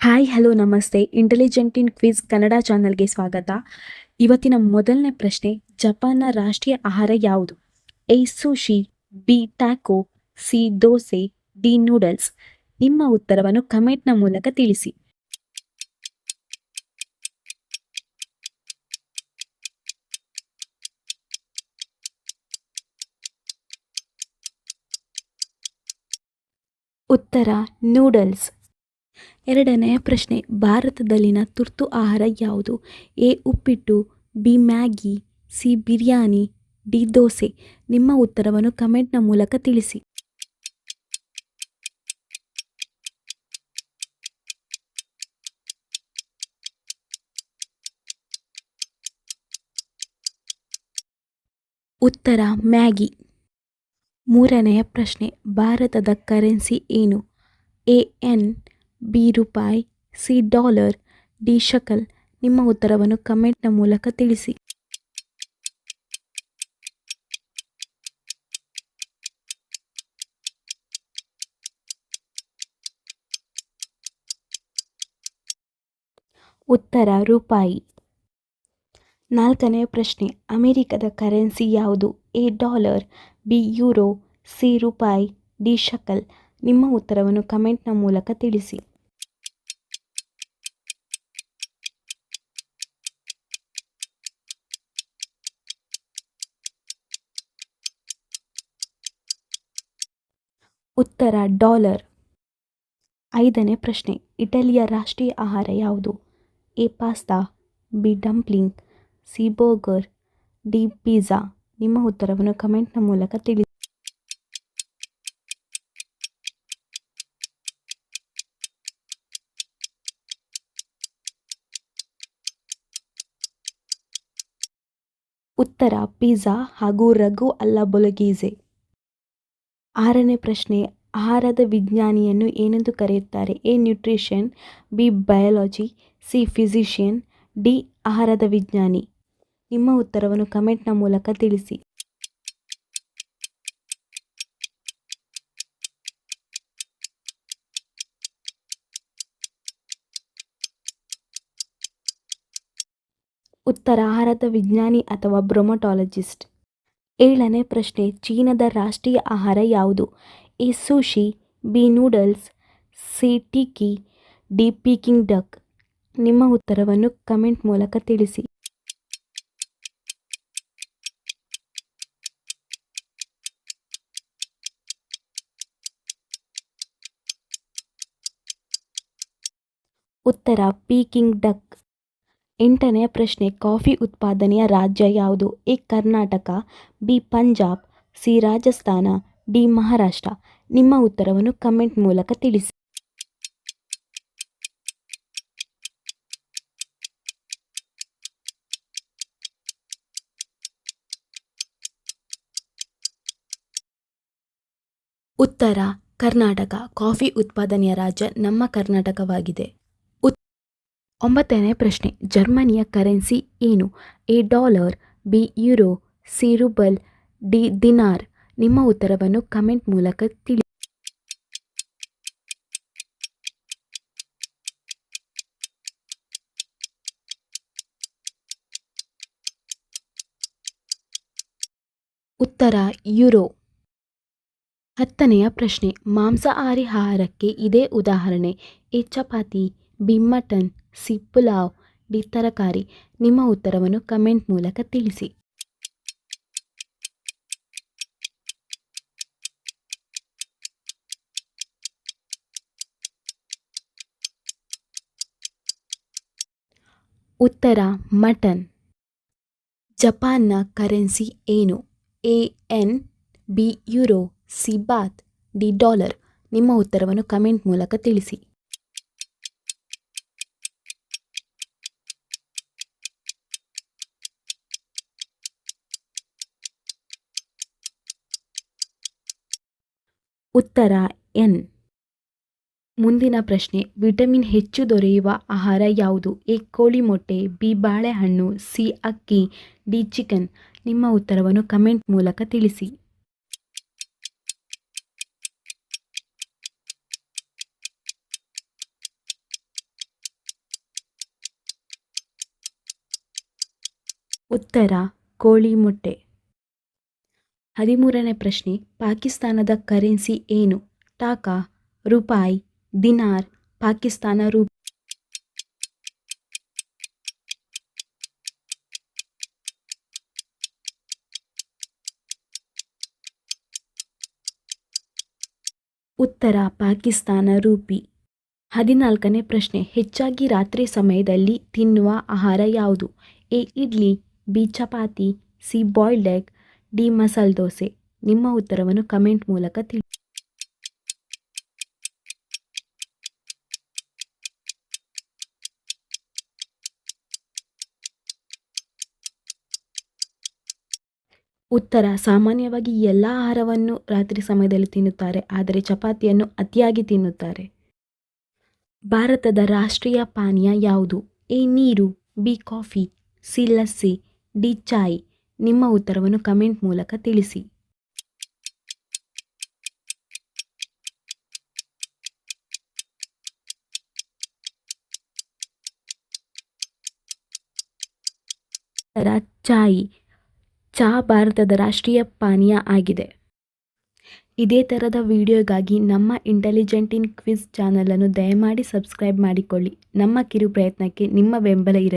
Hi hello ನಮಸ್ತೆ intelligent in quiz Kannada ಚಾನಲ್ಗೆ ಸ್ವಾಗತ. ಇವತ್ತಿನ ಮೊದಲನೇ ಪ್ರಶ್ನೆ, ಜಪಾನ್ನ ರಾಷ್ಟ್ರೀಯ ಆಹಾರ ಯಾವುದು? A sushi, B taco, C dosa, D noodles. ನಿಮ್ಮ ಉತ್ತರವನ್ನು ಕಮೆಂಟ್ನ ಮೂಲಕ ತಿಳಿಸಿ. ಉತ್ತರ ನೂಡಲ್ಸ್. ಎರಡನೆಯ ಪ್ರಶ್ನೆ, ಭಾರತದಲ್ಲಿನ ತುರ್ತು ಆಹಾರ ಯಾವುದು? A uppittu, B Maggi, C biryani, D dosa. ನಿಮ್ಮ ಉತ್ತರವನ್ನು ಕಮೆಂಟ್ನ ಮೂಲಕ ತಿಳಿಸಿ. ಉತ್ತರ ಮ್ಯಾಗಿ. ಮೂರನೆಯ ಪ್ರಶ್ನೆ, ಭಾರತದ ಕರೆನ್ಸಿ ಏನು? ಎ ಎನ್, ಬಿ ರೂಪಾಯಿ, ಸಿ ಡಾಲರ್, ಡಿ ಶಕಲ್. ನಿಮ್ಮ ಉತ್ತರವನ್ನು ಕಮೆಂಟ್ನ ಮೂಲಕ ತಿಳಿಸಿ. ಉತ್ತರ ರೂಪಾಯಿ. ನಾಲ್ಕನೆಯ ಪ್ರಶ್ನೆ, ಅಮೆರಿಕದ ಕರೆನ್ಸಿ ಯಾವುದು? A dollar, B euro, C ರೂಪಾಯಿ, ಡಿ ಶಕಲ್. ನಿಮ್ಮ ಉತ್ತರವನ್ನು ಕಮೆಂಟ್ನ ಮೂಲಕ ತಿಳಿಸಿ. ಉತ್ತರ ಡಾಲರ್. ಐದನೇ ಪ್ರಶ್ನೆ, ಇಟಲಿಯ ರಾಷ್ಟ್ರೀಯ ಆಹಾರ ಯಾವುದು? A pasta, B dumpling, C burger, D pizza. ನಿಮ್ಮ ಉತ್ತರವನ್ನು ಕಮೆಂಟ್ನ ಮೂಲಕ ತಿಳಿಸಿ. ಉತ್ತರ ಪಿಜ್ಜಾ ಹಾಗೂ ರಗು ಅಲ್ಲ ಬೊಲೊಗೇಸೆ. ಆರನೇ ಪ್ರಶ್ನೆ, ಆಹಾರದ ವಿಜ್ಞಾನಿಯನ್ನು ಏನೆಂದು ಕರೆಯುತ್ತಾರೆ? A nutrition, B biology, C physician, D ಆಹಾರದ ವಿಜ್ಞಾನಿ. ನಿಮ್ಮ ಉತ್ತರವನ್ನು ಕಮೆಂಟ್ನ ಮೂಲಕ ತಿಳಿಸಿ. ಉತ್ತರ ಆಹಾರದ ವಿಜ್ಞಾನಿ ಅಥವಾ ಬ್ರೊಮಟಾಲಜಿಸ್ಟ್. ಏಳನೇ ಪ್ರಶ್ನೆ, ಚೀನಾದ ರಾಷ್ಟ್ರೀಯ ಆಹಾರ ಯಾವುದು? A sushi, B noodles, C tikki, D Peking duck. ನಿಮ್ಮ ಉತ್ತರವನ್ನು ಕಮೆಂಟ್ ಮೂಲಕ ತಿಳಿಸಿ. ಉತ್ತರ ಪೀಕಿಂಗ್ ಡಕ್. ಎಂಟನೆಯ ಪ್ರಶ್ನೆ, ಕಾಫಿ ಉತ್ಪಾದನೆಯ ರಾಜ್ಯ ಯಾವುದು? A Karnataka, B Punjab, C Rajasthan, D Maharashtra. ನಿಮ್ಮ ಉತ್ತರವನ್ನು ಕಮೆಂಟ್ ಮೂಲಕ ತಿಳಿಸಿ. ಉತ್ತರ ಕರ್ನಾಟಕ. ಕಾಫಿ ಉತ್ಪಾದನೆಯ ರಾಜ್ಯ ನಮ್ಮ ಕರ್ನಾಟಕವಾಗಿದೆ. ಒಂಬತ್ತನೇ ಪ್ರಶ್ನೆ, ಜರ್ಮನಿಯ ಕರೆನ್ಸಿ ಏನು? A dollar, B euro, C rouble, D dinar. ನಿಮ್ಮ ಉತ್ತರವನ್ನು ಕಮೆಂಟ್ ಮೂಲಕ ತಿಳಿಸಿ. ಉತ್ತರ ಯೂರೋ. ಹತ್ತನೆಯ ಪ್ರಶ್ನೆ, ಮಾಂಸಾಹಾರಿ ಆಹಾರಕ್ಕೆ ಇದೇ ಉದಾಹರಣೆ? A chapati, B mutton, C pulao, D ತರಕಾರಿ. ನಿಮ್ಮ ಉತ್ತರವನ್ನು ಕಮೆಂಟ್ ಮೂಲಕ ತಿಳಿಸಿ. ಉತ್ತರ ಮಟನ್. ಜಪಾನ್ನ ಕರೆನ್ಸಿ ಏನು? A yen, B euro, C baht, D dollar. ನಿಮ್ಮ ಉತ್ತರವನ್ನು ಕಮೆಂಟ್ ಮೂಲಕ ತಿಳಿಸಿ. ಉತ್ತರ ಎನ್. ಮುಂದಿನ ಪ್ರಶ್ನೆ, ವಿಟಮಿನ್ ಹೆಚ್ಚು ದೊರೆಯುವ ಆಹಾರ ಯಾವುದು? ಎ ಕೋಳಿ ಮೊಟ್ಟೆ, ಬಿ ಬಾಳೆಹಣ್ಣು, ಸಿ ಅಕ್ಕಿ, ಡಿ ಚಿಕನ್. ನಿಮ್ಮ ಉತ್ತರವನ್ನು ಕಮೆಂಟ್ ಮೂಲಕ ತಿಳಿಸಿ. ಉತ್ತರ ಕೋಳಿ ಮೊಟ್ಟೆ. 13ನೇ ಪ್ರಶ್ನೆ, ಪಾಕಿಸ್ತಾನದ ಕರೆನ್ಸಿ ಏನು? ಟಾಕಾ, ರೂಪಾಯಿ, ದಿನಾರ್, ಪಾಕಿಸ್ತಾನ ರೂಪಾಯಿ. ಉತ್ತರ ಪಾಕಿಸ್ತಾನ ರೂಪಿ. 14ನೇ ಪ್ರಶ್ನೆ, ಹೆಚ್ಚಾಗಿ ರಾತ್ರಿ ಸಮಯದಲ್ಲಿ ತಿನ್ನುವ ಆಹಾರ ಯಾವುದು? A idli, B chapati, C boiled egg, D masala dosa. ನಿಮ್ಮ ಉತ್ತರವನ್ನು ಕಮೆಂಟ್ ಮೂಲಕ ತಿಳಿಸಿ. ಉತ್ತರ ಸಾಮಾನ್ಯವಾಗಿ ಎಲ್ಲ ಆಹಾರವನ್ನು ರಾತ್ರಿ ಸಮಯದಲ್ಲಿ ತಿನ್ನುತ್ತಾರೆ, ಆದರೆ ಚಪಾತಿಯನ್ನು ಅತಿಯಾಗಿ ತಿನ್ನುತ್ತಾರೆ. ಭಾರತದ ರಾಷ್ಟ್ರೀಯ ಪಾನೀಯ ಯಾವುದು? ಎ ನೀರು, B coffee, C lassi, D chai. ನಿಮ್ಮ ಉತ್ತರವನ್ನು ಕಮೆಂಟ್ ಮೂಲಕ ತಿಳಿಸಿ. ಉತ್ತರ ಚಾಯ್. ಚಹಾ ಭಾರತದ ರಾಷ್ಟ್ರೀಯ ಪಾನೀಯ ಆಗಿದೆ. ಇದೇ ಥರದ ವಿಡಿಯೋಗಾಗಿ ನಮ್ಮ ಇಂಟೆಲಿಜೆಂಟ್ ಇನ್ ಕ್ವಿಜ್ ಚಾನಲನ್ನು ದಯಮಾಡಿ ಸಬ್ಸ್ಕ್ರೈಬ್ ಮಾಡಿಕೊಳ್ಳಿ. ನಮ್ಮ ಕಿರು ಪ್ರಯತ್ನಕ್ಕೆ ನಿಮ್ಮ ಬೆಂಬಲ ಇರಲಿ.